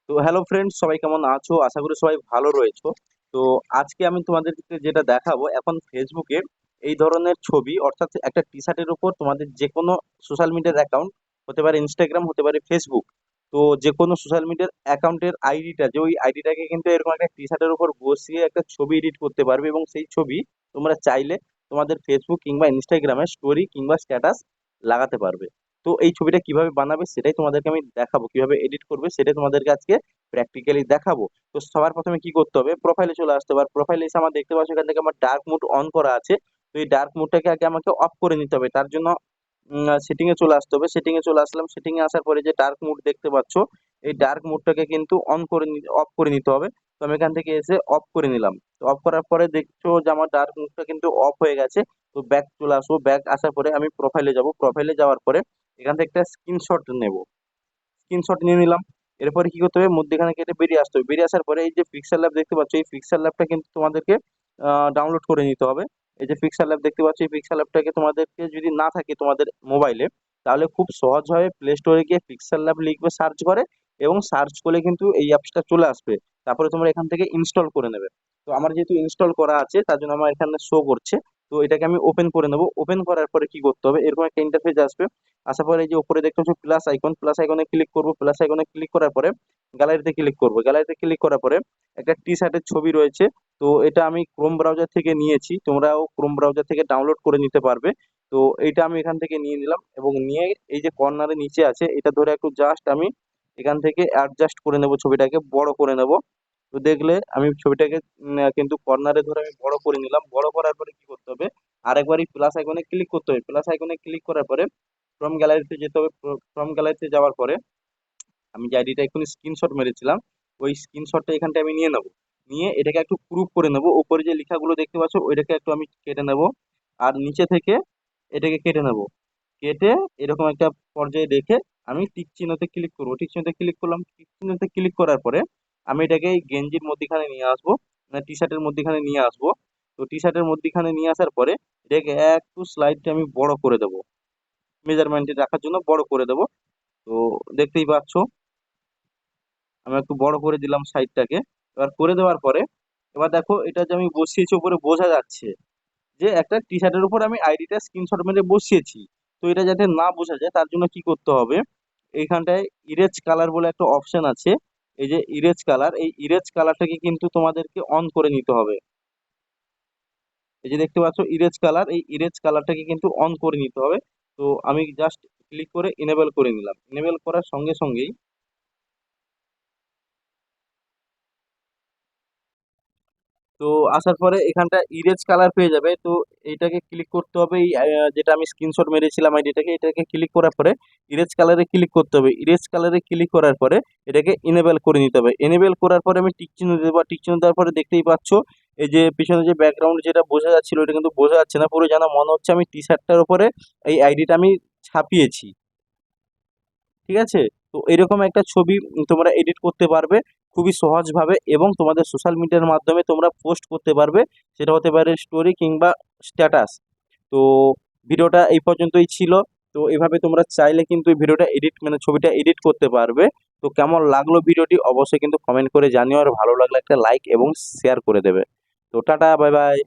তো hello friends, সবাই কেমন আছো? আশা করি সবাই ভালো রয়েছো। তো আজকে আমি তোমাদেরকে যেটা দেখাবো, এখন ফেসবুকে এই ধরনের ছবি, অর্থাৎ একটা টি শার্টের উপর তোমাদের যে কোনো সোশ্যাল মিডিয়ার অ্যাকাউন্ট, হতে পারে ইনস্টাগ্রাম, হতে পারে ফেসবুক, তো যে কোনো সোশ্যাল মিডিয়ার অ্যাকাউন্টের আইডিটা, যে ওই আইডিটাকে কিন্তু এরকম একটা টি শার্টের উপর বসিয়ে একটা ছবি এডিট করতে পারবে, এবং সেই ছবি তোমরা চাইলে তোমাদের ফেসবুক কিংবা ইনস্টাগ্রামে স্টোরি কিংবা স্ট্যাটাস লাগাতে পারবে। তো এই ছবিটা কিভাবে বানাবে সেটাই তোমাদেরকে আমি দেখাবো, কিভাবে এডিট করবে সেটাই তোমাদেরকে আজকে প্র্যাকটিক্যালি দেখাবো। তো সবার প্রথমে কি করতে হবে, প্রোফাইলে চলে আসতে হবে। প্রোফাইলে এসে আমার দেখতে পাচ্ছ এখান থেকে আমার ডার্ক মোড অন করা আছে। তো এই ডার্ক মোডটাকে আগে আমাকে অফ করে নিতে হবে। তার জন্য সেটিং এ চলে আসতে হবে। সেটিং এ চলে আসলাম। সেটিং এ আসার পরে যে ডার্ক মোড দেখতে পাচ্ছ, এই ডার্ক মোডটাকে কিন্তু অফ করে নিতে হবে। তো আমি এখান থেকে এসে অফ করে নিলাম। তো অফ করার পরে দেখছো যে আমার ডার্ক মোডটা কিন্তু অফ হয়ে গেছে। তো ব্যাক চলে আসবো। ব্যাক আসার পরে আমি প্রোফাইলে যাব। প্রোফাইলে যাওয়ার পরে এখান থেকে একটা স্ক্রিনশট নেব। স্ক্রিনশট নিয়ে নিলাম। এরপরে কি করতে হবে, মধ্যেখানে কেটে বেরিয়ে আসতে হবে। বেরিয়ে আসার পরে এই যে পিক্সেল ল্যাব দেখতে পাচ্ছ, এই পিক্সেল ল্যাবটা কিন্তু তোমাদেরকে ডাউনলোড করে নিতে হবে। এই যে পিক্সেল ল্যাব দেখতে পাচ্ছ, এই পিক্সেল ল্যাবটাকে তোমাদেরকে যদি না থাকে তোমাদের মোবাইলে, তাহলে খুব সহজভাবে প্লে স্টোরে গিয়ে পিক্সেল ল্যাব লিখবে সার্চ করে, এবং সার্চ করলে কিন্তু এই অ্যাপসটা চলে আসবে। তারপরে তোমরা এখান থেকে ইনস্টল করে নেবে। তো আমার যেহেতু ইনস্টল করা আছে, তার জন্য আমার এখানে শো করছে। তো এটাকে আমি ওপেন করে নেবো। ওপেন করার পরে কি করতে হবে, এরকম একটা ইন্টারফেস আসবে। আসার পরে এই যে উপরে দেখতে পাচ্ছ প্লাস আইকন, প্লাস আইকনে ক্লিক করব। প্লাস আইকনে ক্লিক করার পরে গ্যালারিতে ক্লিক করব। গ্যালারিতে ক্লিক করার পরে একটা টি শার্টের ছবি রয়েছে। তো এটা আমি ক্রোম ব্রাউজার থেকে নিয়েছি, তোমরাও ক্রোম ব্রাউজার থেকে ডাউনলোড করে নিতে পারবে। তো এইটা আমি এখান থেকে নিয়ে নিলাম, এবং নিয়ে এই যে কর্নারে নিচে আছে এটা ধরে একটু জাস্ট আমি এখান থেকে অ্যাডজাস্ট করে নেব, ছবিটাকে বড় করে নেব। তো দেখলে আমি ছবিটাকে কিন্তু কর্নারে ধরে আমি বড় করে নিলাম। বড় করার পরে কি করতে হবে, আরেকবারই প্লাস আইকনে ক্লিক করতে হবে। প্লাস আইকনে ক্লিক করার পরে ফ্রম গ্যালারিতে যেতে হবে। ফ্রম গ্যালারিতে যাওয়ার পরে আমি যে আইডিটা এখন স্ক্রিনশট মেরেছিলাম, ওই স্ক্রিনশটটা এখানটা আমি নিয়ে নেব। নিয়ে এটাকে একটু প্রুফ করে নেব। উপরে যে লেখাগুলো দেখতে পাচ্ছ ওইটাকে একটু আমি কেটে নেব, আর নিচে থেকে এটাকে কেটে নেব। কেটে এরকম একটা পর্যায়ে রেখে আমি টিক চিহ্নতে ক্লিক করবো। টিক চিহ্নতে ক্লিক করলাম। টিক চিহ্নতে ক্লিক করার পরে আমি এটাকে এই গেঞ্জির মধ্যখানে নিয়ে আসবো, মানে টি শার্টের মধ্যখানে নিয়ে আসবো। তো টি শার্টের মধ্যখানে নিয়ে আসার পরে এটাকে একটু স্লাইডটা আমি বড় করে দেবো, মেজারমেন্টে রাখার জন্য বড় করে দেবো। তো দেখতেই পাচ্ছ আমি একটু বড় করে দিলাম সাইডটাকে। এবার করে দেওয়ার পরে এবার দেখো এটা যে আমি বসিয়েছি, উপরে বোঝা যাচ্ছে যে একটা টি শার্টের উপর আমি আইডিটা স্ক্রিনশট মেরে বসিয়েছি। তো এটা যাতে না বোঝা যায় তার জন্য কি করতে হবে, এইখানটায় ইরেজ কালার বলে একটা অপশন আছে। এই যে ইরেজ কালার, এই ইরেজ কালারটাকে কিন্তু তোমাদেরকে অন করে নিতে হবে। এই যে দেখতে পাচ্ছ ইরেজ কালার, এই ইরেজ কালারটাকে কিন্তু অন করে নিতে হবে। তো আমি জাস্ট ক্লিক করে এনেবল করে নিলাম। এনেবল করার সঙ্গে সঙ্গেই তো আসার পরে এখানটা ইরেজ কালার পেয়ে যাবে। তো এইটাকে ক্লিক করতে হবে, এই যেটা আমি স্ক্রিনশট মেরেছিলাম আইডিটাকে, এটাকে ক্লিক করার পরে ইরেজ কালারে ক্লিক করতে হবে। ইরেজ কালারে ক্লিক করার পরে এটাকে এনেবেল করে নিতে হবে। এনেবেল করার পরে আমি টিক চিহ্ন দেবো। টিক চিহ্ন দেওয়ার পরে দেখতেই পাচ্ছ এই যে পিছনে যে ব্যাকগ্রাউন্ড যেটা বোঝা যাচ্ছিল এটা কিন্তু বোঝা যাচ্ছে না, পুরো যেন মনে হচ্ছে আমি টি শার্টটার উপরে এই আইডিটা আমি ছাপিয়েছি। ঠিক আছে? তো এরকম একটা ছবি তোমরা এডিট করতে পারবে খুবই সহজভাবে, এবং তোমাদের সোশ্যাল মিডিয়ার মাধ্যমে তোমরা পোস্ট করতে পারবে। সেটা হতে পারে স্টোরি কিংবা স্ট্যাটাস। তো ভিডিওটা এই পর্যন্তই ছিল। তো এভাবে তোমরা চাইলে কিন্তু এই ভিডিওটা এডিট, মানে ছবিটা এডিট করতে পারবে। তো কেমন লাগলো ভিডিওটি অবশ্যই কিন্তু কমেন্ট করে জানিও, আর ভালো লাগলে একটা লাইক এবং শেয়ার করে দেবে। তো টাটা, বাই বাই।